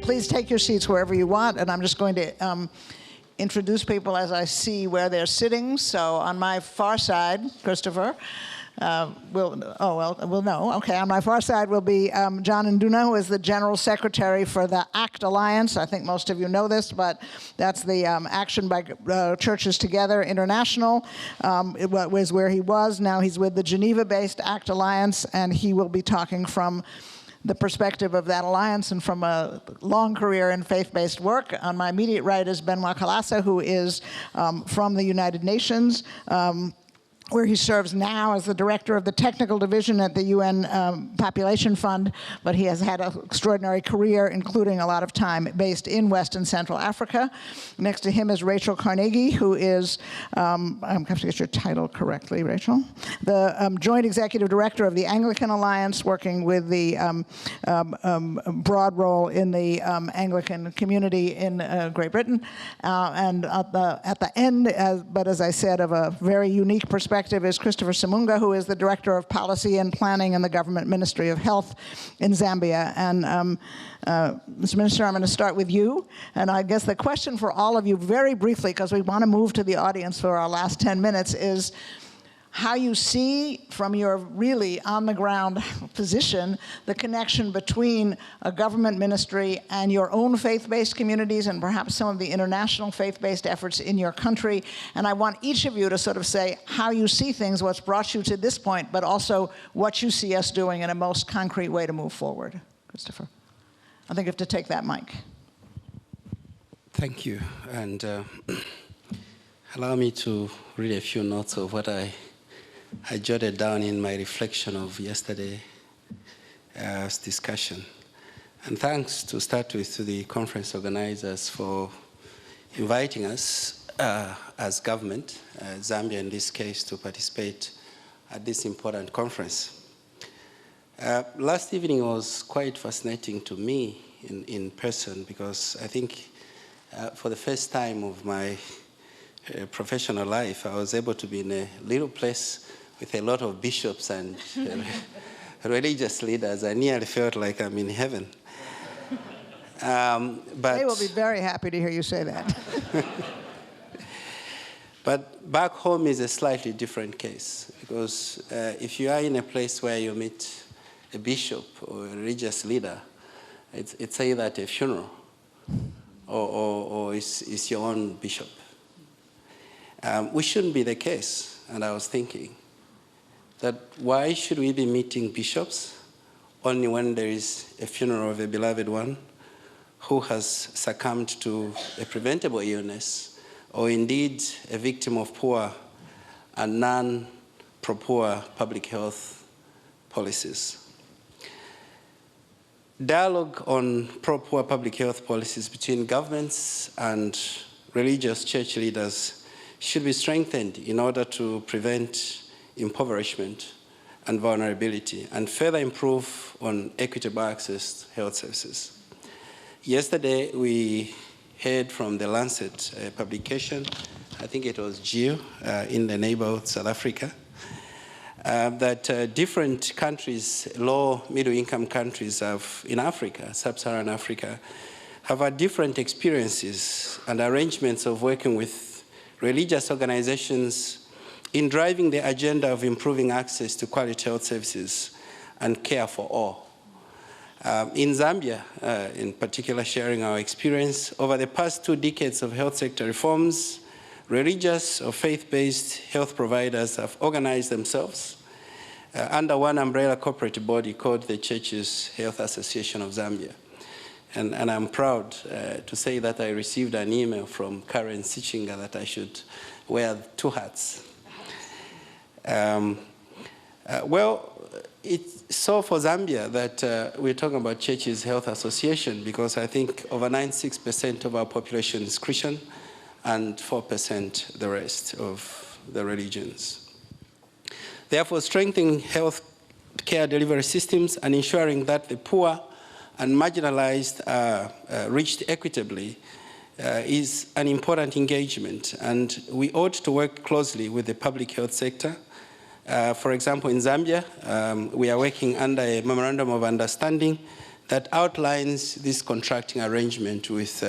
please take your seats wherever you want, and I'm just going to introduce people as I see where they're sitting. So on my far side, Christopher, we'll know. Okay, on my far side will be John Nduna, who is the General Secretary for the ACT Alliance. I think most of you know this, but that's the Action by Churches Together International. It was where he was. Now he's with the Geneva-based ACT Alliance, and he will be talking from the perspective of that alliance and from a long career in faith-based work. On my immediate right is Benoit Kalasa, who is from the United Nations, where he serves now as the director of the technical division at the UN Population Fund, but he has had an extraordinary career, including a lot of time based in West and Central Africa. Next to him is Rachel Carnegie, who is, I have to get your title correctly, Rachel, the joint executive director of the Anglican Alliance, working with the broad role in the Anglican community in Great Britain. And at the end, but as I said, of a very unique perspective, is Christopher Simoonga, who is the Director of Policy and Planning in the Government Ministry of Health in Zambia. And Mr. Minister, I'm going to start with you. And I guess the question for all of you, very briefly, because we want to move to the audience for our last 10 minutes, is how you see, from your really on-the-ground position, the connection between a government ministry and your own faith-based communities and perhaps some of the international faith-based efforts in your country. And I want each of you to sort of say how you see things, what's brought you to this point, but also what you see us doing in a most concrete way to move forward. Christopher, I think you have to take that mic. Thank you. And allow me to read a few notes of what I jotted down in my reflection of yesterday's discussion. And thanks to start with to the conference organizers for inviting us as government, Zambia in this case, to participate at this important conference. Last evening was quite fascinating to me in person, because I think for the first time of my professional life, I was able to be in a little place with a lot of bishops and religious leaders. I nearly felt like I'm in heaven. But they will be very happy to hear you say that. But back home is a slightly different case, because if you are in a place where you meet a bishop or a religious leader, it's either at a funeral or it's your own bishop. Which shouldn't be the case. And I was thinking that why should we be meeting bishops only when there is a funeral of a beloved one who has succumbed to a preventable illness, or indeed a victim of poor and non-pro-poor public health policies? Dialogue on pro-poor public health policies between governments and religious church leaders should be strengthened in order to prevent impoverishment and vulnerability, and further improve on equitable access to health services. Yesterday, we heard from the Lancet publication, I think it was GEO, in the neighborhood South Africa, that different countries, low, middle-income countries in Africa, sub-Saharan Africa, have had different experiences and arrangements of working with religious organizations in driving the agenda of improving access to quality health services and care for all. In Zambia, in particular, sharing our experience, over the past 2 decades of health sector reforms, religious or faith-based health providers have organized themselves under one umbrella corporate body called the Churches Health Association of Zambia. And I'm proud to say that I received an email from Karen Sichinga that I should wear 2 hats. Well, it's so for Zambia that we're talking about Churches Health Association, because I think over 96% of our population is Christian and 4% the rest of the religions. Therefore, strengthening health care delivery systems and ensuring that the poor and marginalized are reached equitably is an important engagement, and we ought to work closely with the public health sector. For example, in Zambia, we are working under a memorandum of understanding that outlines this contracting arrangement with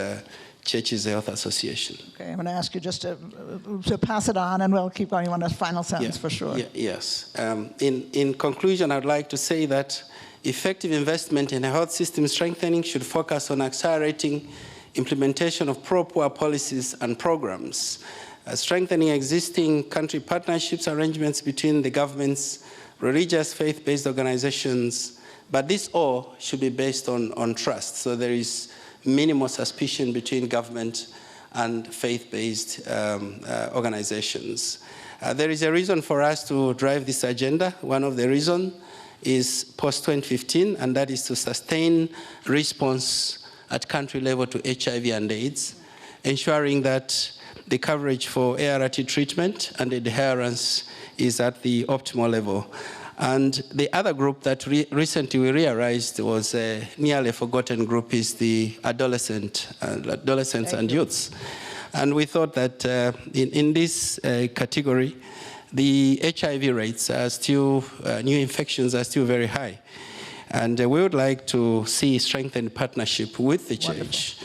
Churches Health Association. Okay, I'm going to ask you just to pass it on, and we'll keep going on a final sentence for sure. Yes. In conclusion, I'd like to say that effective investment in health system strengthening should focus on accelerating implementation of pro-poor policies and programs, strengthening existing country partnerships arrangements between the governments, religious faith-based organizations, but this all should be based on trust. So there is minimal suspicion between government and faith-based organizations. There is a reason for us to drive this agenda. One of the reasons is post-2015, and that is to sustain response at country level to HIV and AIDS, ensuring that the coverage for ART treatment and adherence is at the optimal level. And the other group that recently we realized was a nearly forgotten group is the adolescents and youths. And we thought that in this category, the HIV rates are still, new infections are still very high. And we would like to see strengthened partnership with the church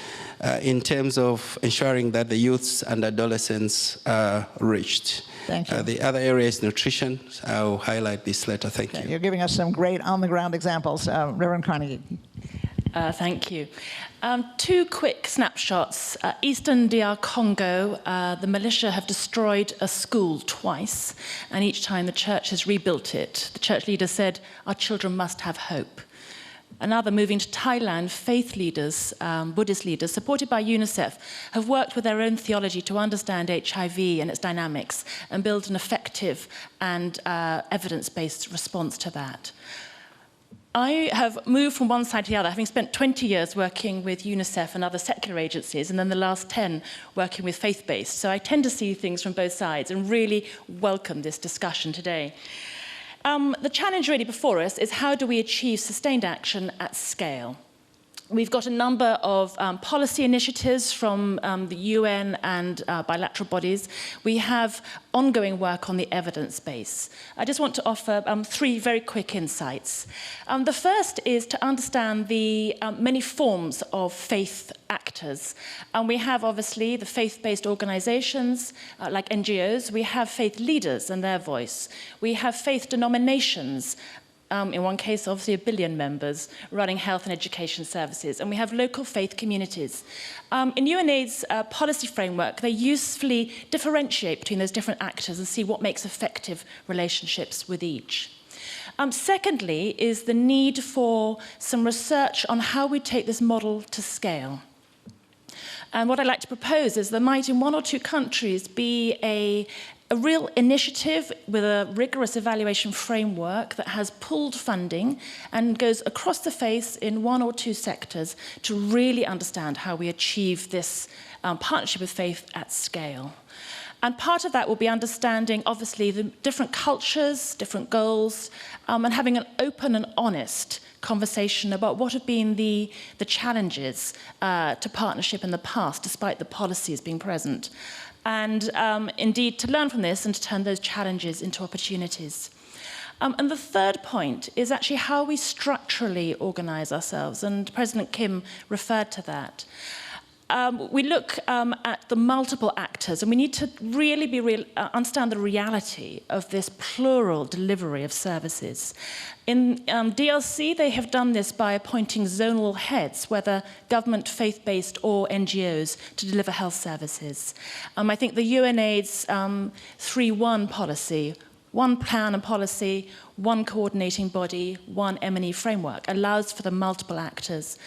in terms of ensuring that the youths and adolescents are reached. Thank you. The other area is nutrition. I'll highlight this later. Thank you. You're giving us some great on-the-ground examples. Reverend Carnegie. Thank you. Two quick snapshots. Eastern DR Congo, the militia have destroyed a school twice, and each time the church has rebuilt it. The church leader said, "Our children must have hope." Another, moving to Thailand, faith leaders, Buddhist leaders, supported by UNICEF, have worked with their own theology to understand HIV and its dynamics and build an effective and evidence-based response to that. I have moved from one side to the other, having spent 20 years working with UNICEF and other secular agencies, and then the last 10 working with faith-based. So I tend to see things from both sides and really welcome this discussion today. The challenge really before us is how do we achieve sustained action at scale? We've got a number of policy initiatives from the UN and bilateral bodies. We have ongoing work on the evidence base. I just want to offer three very quick insights. The first is to understand the many forms of faith actors. And we have, obviously, the faith-based organizations like NGOs. We have faith leaders and their voice. We have faith denominations, in one case, obviously, 1 billion members running health and education services. And we have local faith communities. In UNAID's policy framework, they usefully differentiate between those different actors and see what makes effective relationships with each. Secondly is the need for some research on how we take this model to scale. And what I'd like to propose is there might, in one or two countries, be a real initiative with a rigorous evaluation framework that has pooled funding and goes across the face in one or two sectors to really understand how we achieve this partnership with faith at scale. And part of that will be understanding, obviously, the different cultures, different goals, and having an open and honest conversation about what have been the challenges to partnership in the past, despite the policies being present. And indeed, to learn from this and to turn those challenges into opportunities. And the third point is actually how we structurally organize ourselves, and President Kim referred to that. We look at the multiple actors, and we need to really understand the reality of this plural delivery of services. In DRC, they have done this by appointing zonal heads, whether government, faith-based, or NGOs, to deliver health services. I think the UNAIDS 3-1 policy, one plan and policy, one coordinating body, one M&E framework, allows for the multiple actors.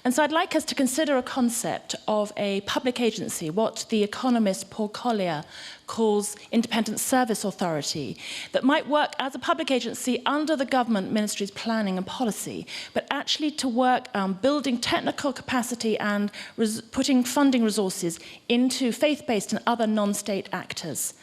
And so I'd like us to consider a concept of a public agency, what the economist Paul Collier calls independent service authority, that might work as a public agency under the government ministry's planning and policy, but actually to work building technical capacity and putting funding resources into faith-based and other non-state actors.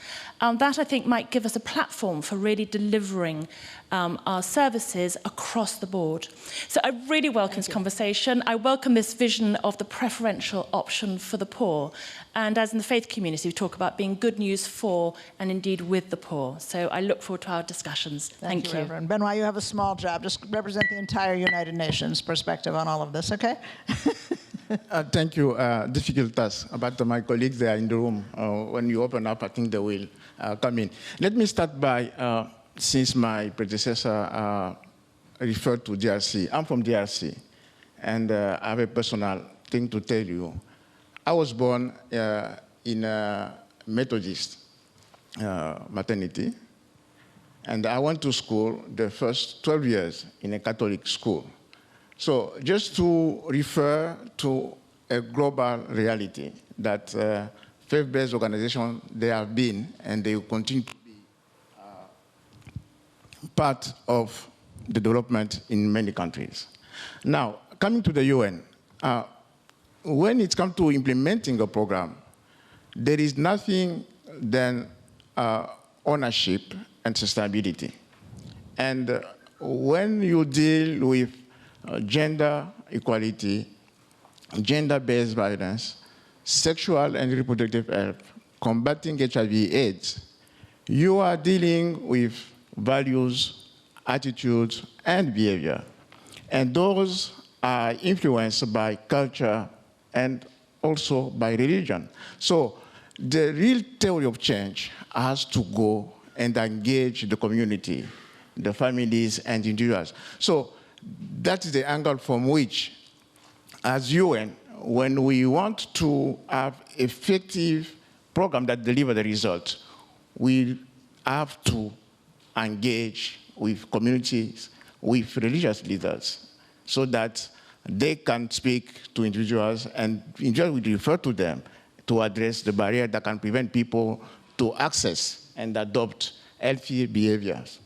That, I think, might give us a platform for really delivering our services across the board. So I really welcome this conversation. I welcome this vision of the preferential option for the poor. And as in the faith community, we talk about being good news for and indeed with the poor. So I look forward to our discussions. Thank you. Reverend. Benoit, you have a small job. Just represent the entire United Nations perspective on all of this, okay? Thank you. Difficult task, but my colleagues, they are in the room. When you open up, I think they will come in. Let me start by, since my predecessor referred to DRC, I'm from DRC, and I have a personal thing to tell you. I was born in a Methodist maternity, and I went to school the first 12 years in a Catholic school. So just to refer to a global reality that faith-based organizations, they have been and they will continue to be part of the development in many countries. Now, coming to the UN, when it comes to implementing a program, there is nothing than ownership and sustainability. And when you deal with gender equality, gender-based violence, sexual and reproductive health, combating HIV/AIDS, you are dealing with values, attitudes, and behavior. And those are influenced by culture and also by religion. So the real theory of change has to go and engage the community, the families, and individuals. So that's the angle from which, as UN, when we want to have effective program that deliver the results, we have to engage with communities, with religious leaders, so that they can speak to individuals and individuals will refer to them to address the barrier that can prevent people to access and adopt healthy behaviors.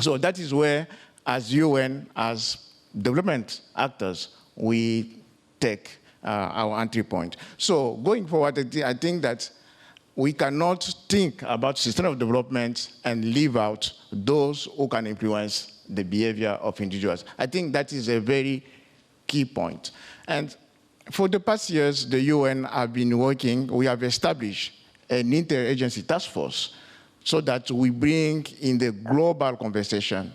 So that is where, as UN, as development actors, we take our entry point. So going forward, I think that we cannot think about sustainable development and leave out those who can influence the behavior of individuals. I think that is a very key point. And for the past years, the UN have been working, we have established an interagency task force so that we bring in the global conversation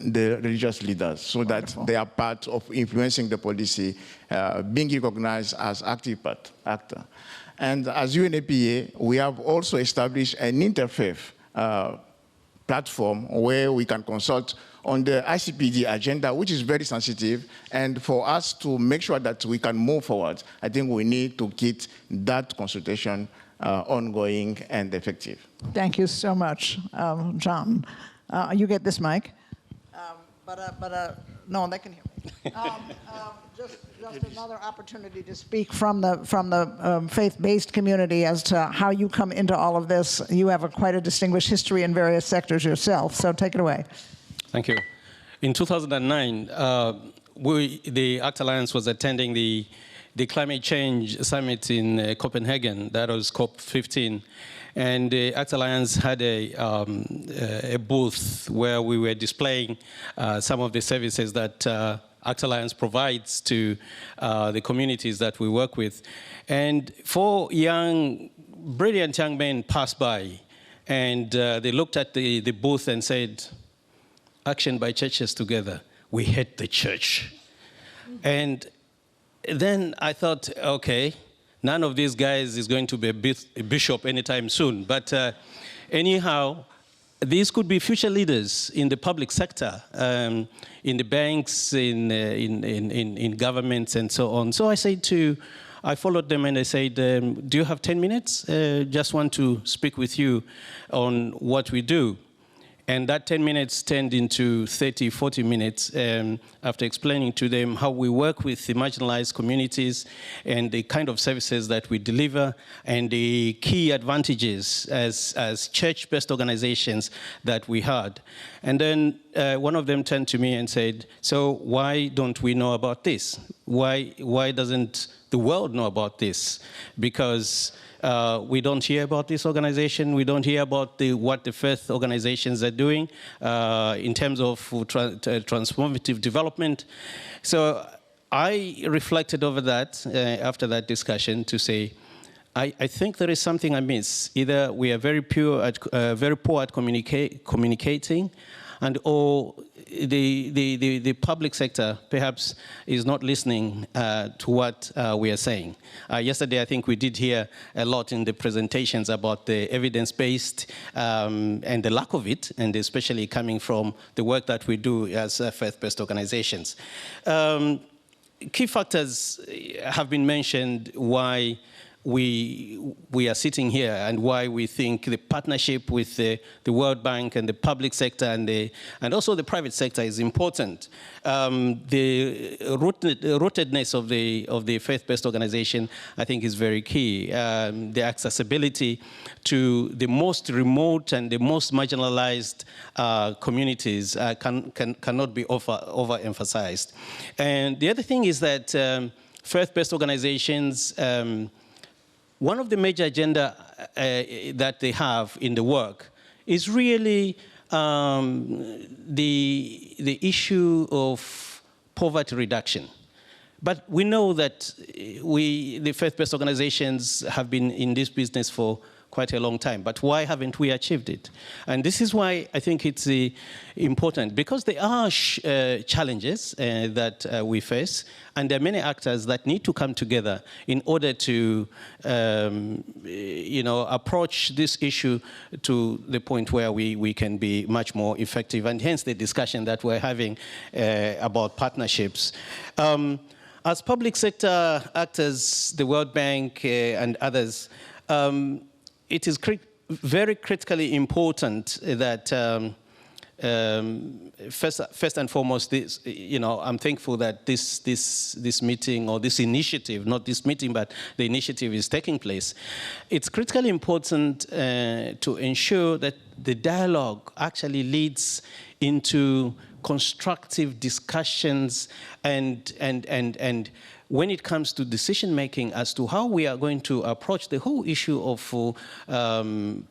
the religious leaders, so Wonderful. that they are part of influencing the policy, being recognized as active actor. And as UNFPA, we have also established an interfaith platform where we can consult on the ICPD agenda, which is very sensitive. And for us to make sure that we can move forward, I think we need to keep that consultation ongoing and effective. Thank you so much, John. You get this mic. No, they can hear me. Just another opportunity to speak from the faith-based community as to how you come into all of this. You have quite a distinguished history in various sectors yourself, so take it away. Thank you. In 2009, the ACT Alliance was attending the climate change summit in Copenhagen. That was COP15. And the ACT Alliance had a booth where we were displaying some of the services that ACT Alliance provides to the communities that we work with. And 4 brilliant young men passed by, and they looked at the booth and said, "Action by churches together, we hate the church." And then I thought, okay, none of these guys is going to be a bishop anytime soon. But anyhow, these could be future leaders in the public sector, in the banks, in governments, and so on. So I followed them and I said, do you have 10 minutes? Just want to speak with you on what we do. And that 10 minutes turned into 30, 40 minutes after explaining to them how we work with the marginalized communities and the kind of services that we deliver and the key advantages as church-based organizations that we had. And then one of them turned to me and said, so why don't we know about this? Why doesn't the world know about this, because we don't hear about this organization. We don't hear about what the faith organizations are doing in terms of transformative development. So I reflected over that after that discussion to say, I think there is something amiss. Either we are very poor at communicating, and or the public sector perhaps is not listening to what we are saying. Yesterday, I think we did hear a lot in the presentations about the evidence-based and the lack of it, and especially coming from the work that we do as faith-based organizations. Key factors have been mentioned why we are sitting here, and why we think the partnership with the World Bank and the public sector and also the private sector is important. The rootedness of the faith-based organization, I think, is very key. The accessibility to the most remote and the most marginalized communities cannot be overemphasized. And the other thing is that faith-based organizations, one of the major agenda that they have in the work is really the issue of poverty reduction. But we know that the faith-based organizations have been in this business for quite a long time, but why haven't we achieved it? And this is why I think it's important, because there are challenges that we face, and there are many actors that need to come together in order to approach this issue to the point where we can be much more effective, and hence the discussion that we're having about partnerships. As public sector actors, the World Bank and others, it is very critically important that first and foremost, this, I'm thankful that this meeting, or this initiative, not this meeting, but the initiative is taking place. It's critically important to ensure that the dialogue actually leads into constructive discussions and when it comes to decision-making as to how we are going to approach the whole issue of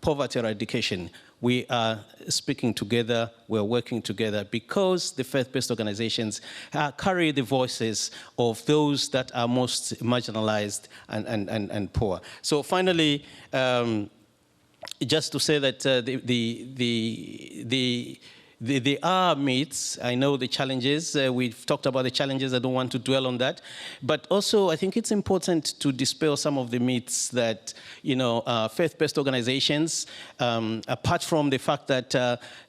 poverty eradication, we are speaking together, we're working together, because the faith-based organizations carry the voices of those that are most marginalized and poor. So finally, just to say that there are myths. I know the challenges. We've talked about the challenges. I don't want to dwell on that. But also, I think it's important to dispel some of the myths that, faith-based organizations, apart from the fact that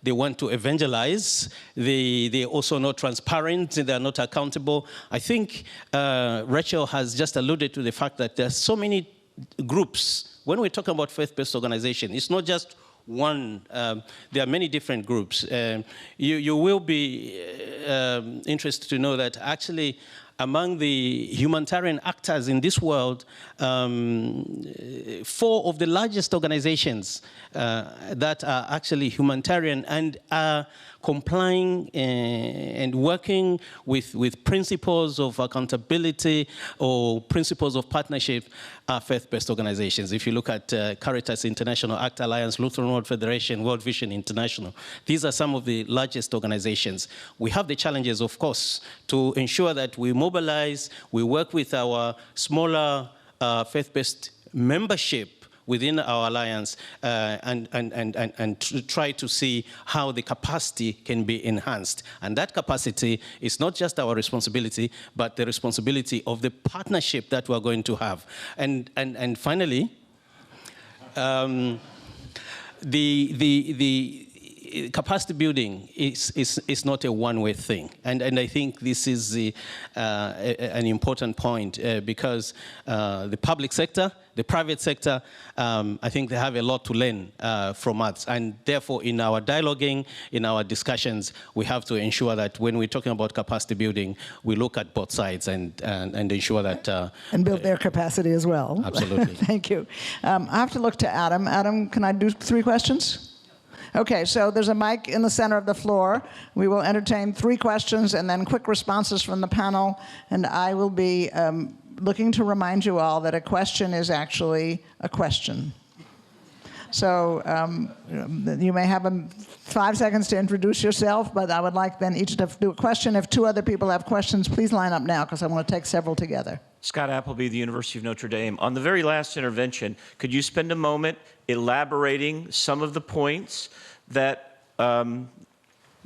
they want to evangelize, they're also not transparent, they're not accountable. I think Rachel has just alluded to the fact that there are so many groups. When we're talking about faith-based organization, it's not just one. There are many different groups. You will be interested to know that actually among the humanitarian actors in this world, 4 of the largest organizations that are actually humanitarian and are complying and working with principles of accountability or principles of partnership are faith-based organizations. If you look at Caritas International, ACT Alliance, Lutheran World Federation, World Vision International, these are some of the largest organizations. We have the challenges, of course, to ensure that we mobilize, we work with our smaller faith-based membership within our alliance and try to see how the capacity can be enhanced. And that capacity is not just our responsibility, but the responsibility of the partnership that we're going to have. And finally, the capacity building is not a one-way thing. And I think this is an important point because the public sector, the private sector, I think they have a lot to learn from us. And therefore, in our dialoguing, in our discussions, we have to ensure that when we're talking about capacity building, we look at both sides and ensure that... and build their capacity as well. Absolutely. Thank you. I have to look to Adam. Adam, can I do 3 questions? Okay, so there's a mic in the center of the floor. We will entertain 3 questions and then quick responses from the panel, and I will be looking to remind you all that a question is actually a question. So you may have 5 seconds to introduce yourself, but I would like then each to do a question. If 2 other people have questions, please line up now, because I want to take several together. Scott Appleby, the University of Notre Dame. On the very last intervention, could you spend a moment elaborating some of the points that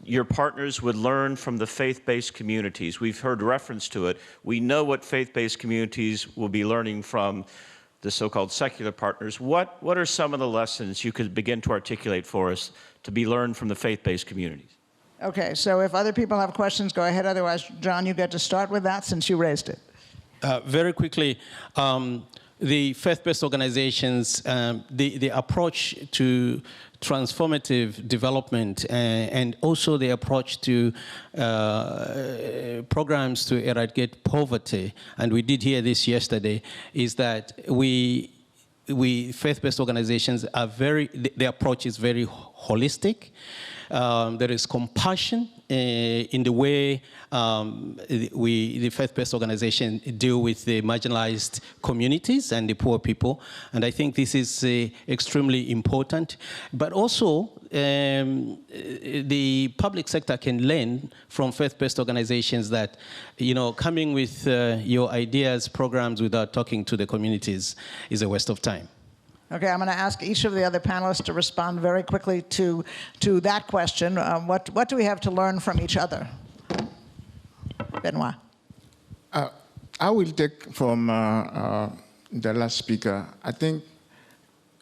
your partners would learn from the faith-based communities? We've heard reference to it. We know what faith-based communities will be learning from the so-called secular partners. What are some of the lessons you could begin to articulate for us to be learned from the faith-based communities? Okay, so if other people have questions, go ahead. Otherwise, John, you get to start with that since you raised it. Very quickly, the faith-based organizations, the approach to transformative development and also the approach to programs to eradicate poverty, and we did hear this yesterday, is that we faith-based organizations are the approach is very holistic. There is compassion in the way the faith-based organization deal with the marginalized communities and the poor people. And I think this is extremely important. But also, the public sector can learn from faith-based organizations that, coming with your ideas, programs without talking to the communities is a waste of time. Okay, I'm going to ask each of the other panelists to respond very quickly to that question. What do we have to learn from each other? Benoit. I will take from the last speaker. I think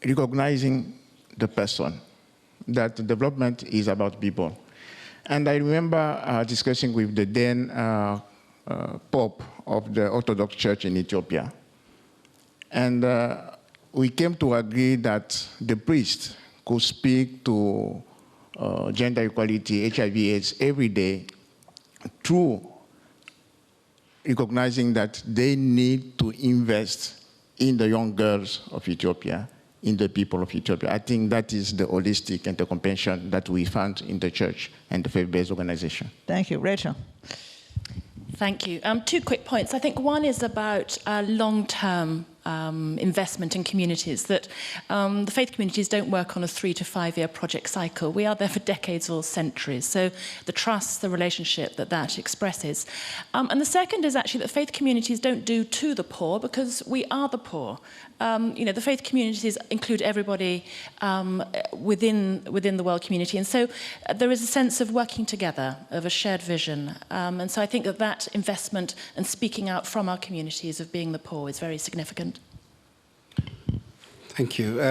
recognizing the person, that development is about people. And I remember discussing with the then Pope of the Orthodox Church in Ethiopia. And we came to agree that the priest could speak to gender equality, HIV/AIDS every day through recognizing that they need to invest in the young girls of Ethiopia, in the people of Ethiopia. I think that is the holistic and the compassion that we found in the church and the faith-based organization. Thank you. Rachel. Thank you. 2 quick points. I think one is about long-term investment in communities, that the faith communities don't work on a 3 to 5 year project cycle. We are there for decades or centuries. So the trust, the relationship that expresses. And the second is actually that faith communities don't do to the poor, because we are the poor. The faith communities include everybody within the world community. And so there is a sense of working together, of a shared vision. And so I think that investment and speaking out from our communities of being the poor is very significant. Thank you.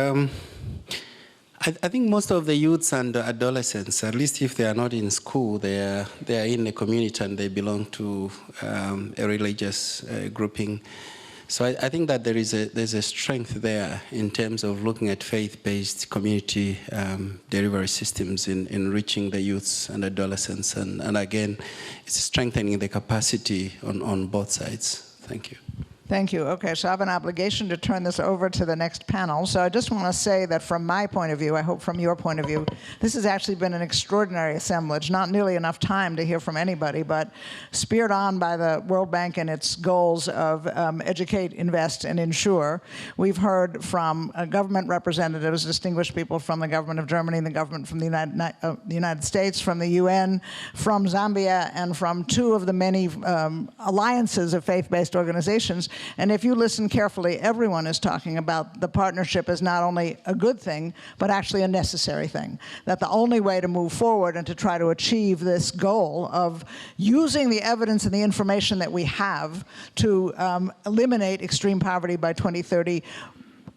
I think most of the youths and adolescents, at least if they are not in school, they are in a community and they belong to a religious grouping. So I think that there's a strength there in terms of looking at faith-based community delivery systems in reaching the youths and adolescents. And again, it's strengthening the capacity on both sides. Thank you. Thank you. Okay, so I have an obligation to turn this over to the next panel. So I just want to say that from my point of view, I hope from your point of view, this has actually been an extraordinary assemblage. Not nearly enough time to hear from anybody, but speared on by the World Bank and its goals of educate, invest, and insure. We've heard from government representatives, distinguished people from the government of Germany, the government from the United States, from the UN, from Zambia, and from 2 of the many alliances of faith-based organizations. And if you listen carefully, everyone is talking about the partnership as not only a good thing, but actually a necessary thing. That the only way to move forward and to try to achieve this goal of using the evidence and the information that we have to eliminate extreme poverty by 2030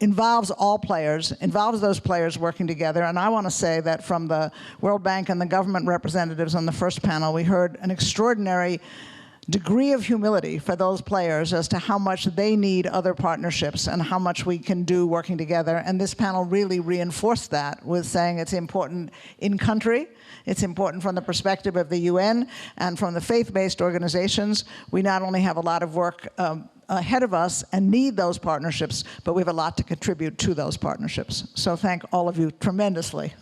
involves all players, involves those players working together. And I want to say that from the World Bank and the government representatives on the first panel, we heard an extraordinary degree of humility for those players as to how much they need other partnerships and how much we can do working together. And this panel really reinforced that with saying it's important in country, it's important from the perspective of the UN and from the faith-based organizations. We not only have a lot of work ahead of us and need those partnerships, but we have a lot to contribute to those partnerships. So thank all of you tremendously.